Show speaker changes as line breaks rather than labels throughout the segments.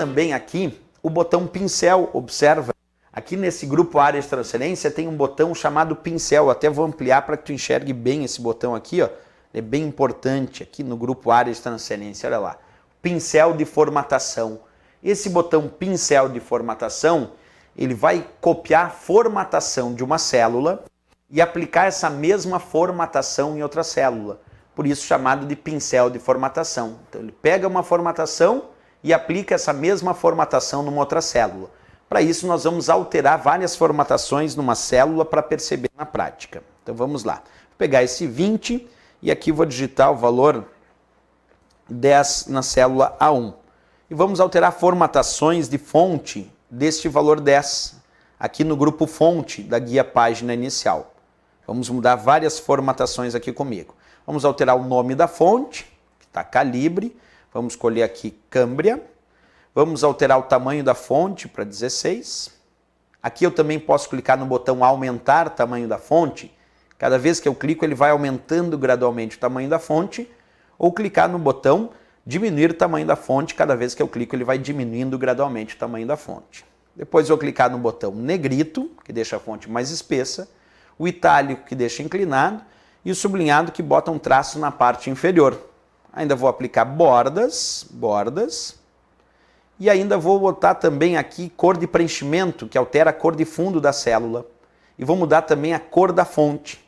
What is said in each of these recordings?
também aqui o botão pincel, observa. Aqui nesse grupo área de transferência tem um botão chamado pincel, eu até vou ampliar para que tu enxergue bem esse botão aqui, ó. É bem importante aqui no grupo área de transferência, olha lá. Pincel de formatação. Esse botão pincel de formatação, ele vai copiar a formatação de uma célula e aplicar essa mesma formatação em outra célula. Por isso chamado de pincel de formatação. Então ele pega uma formatação e aplica essa mesma formatação numa outra célula. Para isso nós vamos alterar várias formatações numa célula para perceber na prática. Então vamos lá. Vou pegar esse 20 e aqui vou digitar o valor 10 na célula A1. E vamos alterar formatações de fonte deste valor 10, aqui no grupo fonte da guia página inicial. Vamos mudar várias formatações aqui comigo. Vamos alterar o nome da fonte, que está calibre. Vamos escolher aqui Cambria. Vamos alterar o tamanho da fonte para 16. Aqui eu também posso clicar no botão aumentar tamanho da fonte. Cada vez que eu clico ele vai aumentando gradualmente o tamanho da fonte. Ou clicar no botão diminuir o tamanho da fonte. Cada vez que eu clico ele vai diminuindo gradualmente o tamanho da fonte. Depois eu vou clicar no botão negrito, que deixa a fonte mais espessa. O itálico, que deixa inclinado. E o sublinhado, que bota um traço na parte inferior. Ainda vou aplicar bordas. E ainda vou botar também aqui cor de preenchimento, que altera a cor de fundo da célula. E vou mudar também a cor da fonte.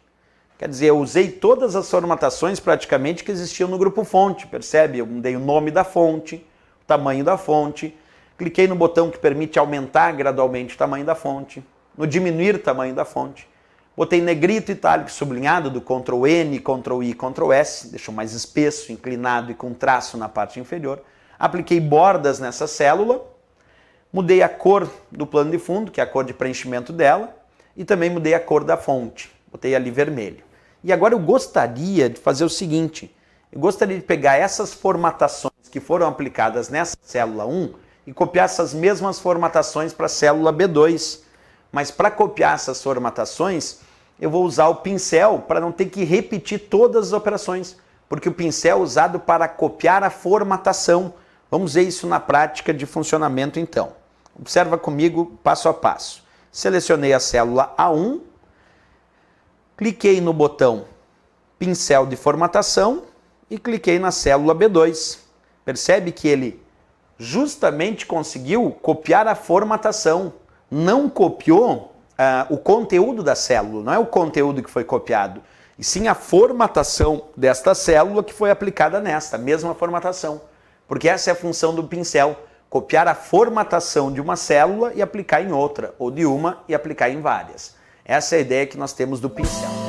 Quer dizer, eu usei todas as formatações praticamente que existiam no grupo fonte, percebe? Eu mudei o nome da fonte, o tamanho da fonte, cliquei no botão que permite aumentar gradualmente o tamanho da fonte, no diminuir o tamanho da fonte. Botei negrito, itálico, sublinhado do Ctrl N, Ctrl I, Ctrl S, deixou mais espesso, inclinado e com traço na parte inferior. Apliquei bordas nessa célula, mudei a cor do plano de fundo, que é a cor de preenchimento dela, e também mudei a cor da fonte, botei ali vermelho. E agora eu gostaria de fazer o seguinte, eu gostaria de pegar essas formatações que foram aplicadas nessa célula 1 e copiar essas mesmas formatações para a célula B2. Mas para copiar essas formatações, eu vou usar o pincel para não ter que repetir todas as operações, porque o pincel é usado para copiar a formatação. Vamos ver isso na prática de funcionamento então. Observa comigo passo a passo. Selecionei a célula A1, cliquei no botão pincel de formatação e cliquei na célula B2. Percebe que ele justamente conseguiu copiar a formatação, não copiou o conteúdo da célula, não é o conteúdo que foi copiado, e sim a formatação desta célula que foi aplicada nesta, mesma formatação. Porque essa é a função do pincel, copiar a formatação de uma célula e aplicar em outra, ou de uma e aplicar em várias. Essa é a ideia que nós temos do pincel.